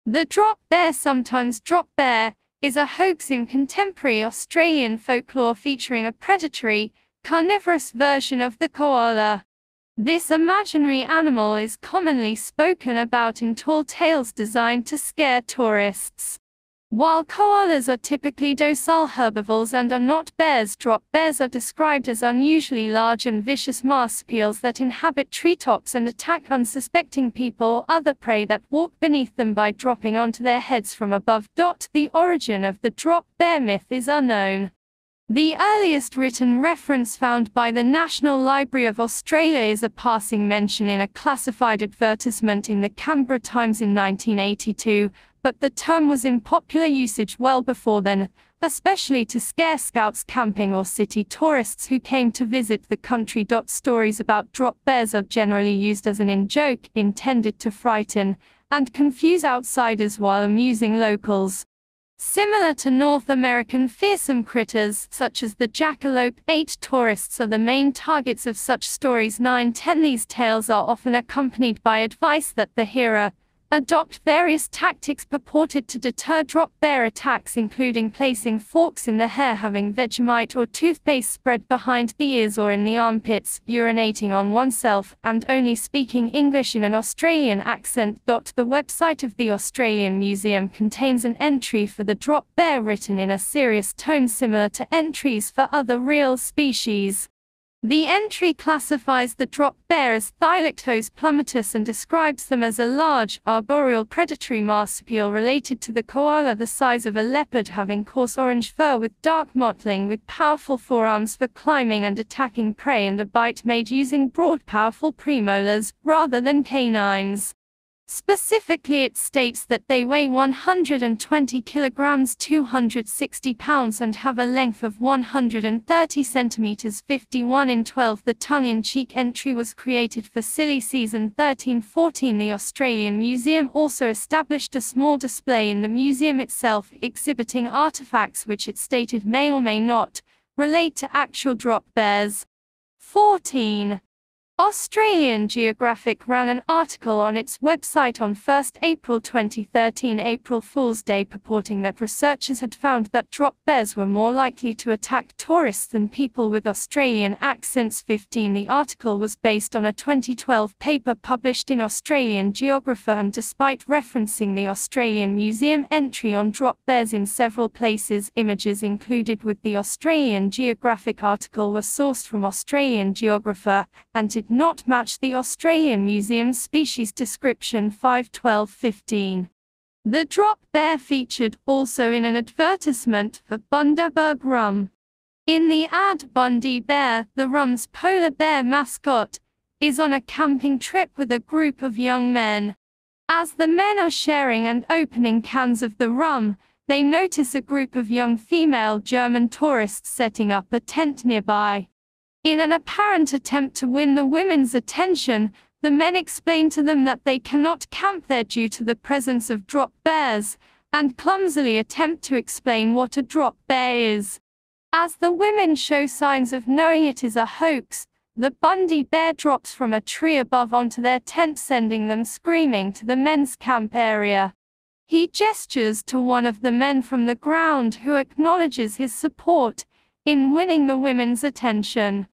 The drop bear, sometimes drop bear, is a hoax in contemporary Australian folklore featuring a predatory, carnivorous version of the koala. This imaginary animal is commonly spoken about in tall tales designed to scare tourists. While koalas are typically docile herbivores and are not bears, drop bears are described as unusually large and vicious marsupials that inhabit treetops and attack unsuspecting people or other prey that walk beneath them by dropping onto their heads from above. The origin of the drop bear myth is unknown. The earliest written reference found by the National Library of Australia is a passing mention in a classified advertisement in the Canberra Times in 1982, but the term was in popular usage well before then, especially to scare scouts camping or city tourists who came to visit the country. Stories about drop bears are generally used as an in-joke, intended to frighten and confuse outsiders while amusing locals. Similar to North American fearsome critters, such as the jackalope, 8 tourists are the main targets of such stories. 9-10 These tales are often accompanied by advice that the hearer adopt various tactics purported to deter drop bear attacks, including placing forks in the hair, having Vegemite or toothpaste spread behind the ears or in the armpits, urinating on oneself, and only speaking English in an Australian accent. The website of the Australian Museum contains an entry for the drop bear written in a serious tone similar to entries for other real species. The entry classifies the drop bear as Thylictos plumatus and describes them as a large, arboreal predatory marsupial related to the koala, the size of a leopard, having coarse orange fur with dark mottling, with powerful forearms for climbing and attacking prey, and a bite made using broad, powerful premolars, rather than canines. Specifically, it states that they weigh 120 kilograms, 260 pounds, and have a length of 130 centimeters, 51 in 12. The tongue-in-cheek entry was created for silly season 13-14. The Australian Museum also established a small display in the museum itself exhibiting artifacts which it stated may or may not relate to actual drop bears. 14. Australian Geographic ran an article on its website on 1 April 2013, April Fool's Day, purporting that researchers had found that drop bears were more likely to attack tourists than people with Australian accents. 15. The article was based on a 2012 paper published in Australian Geographer, and despite referencing the Australian Museum entry on drop bears in several places, images included with the Australian Geographic article were sourced from Australian Geographer and did not match the Australian Museum's species description. 5/12/15. The drop bear featured also in an advertisement for Bundaberg rum. In the ad, Bundy Bear, the rum's polar bear mascot, is on a camping trip with a group of young men. As the men are sharing and opening cans of the rum, they notice a group of young female German tourists setting up a tent nearby. In an apparent attempt to win the women's attention, the men explain to them that they cannot camp there due to the presence of drop bears, and clumsily attempt to explain what a drop bear is. As the women show signs of knowing it is a hoax, the Bundy bear drops from a tree above onto their tent, sending them screaming to the men's camp area. He gestures to one of the men from the ground, who acknowledges his support in winning the women's attention.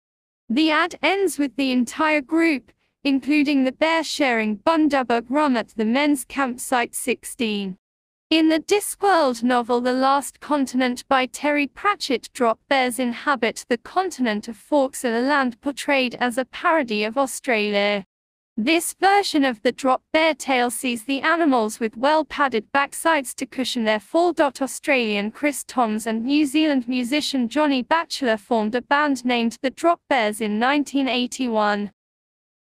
The ad ends with the entire group, including the bear, sharing Bundaberg rum at the men's campsite. 16. In the Discworld novel The Last Continent by Terry Pratchett, drop bears inhabit the continent of Forks, a land portrayed as a parody of Australia. This version of the drop bear tale sees the animals with well-padded backsides to cushion their fall. Australian Chris Toms and New Zealand musician Johnny Batchelor formed a band named the Drop Bears in 1981.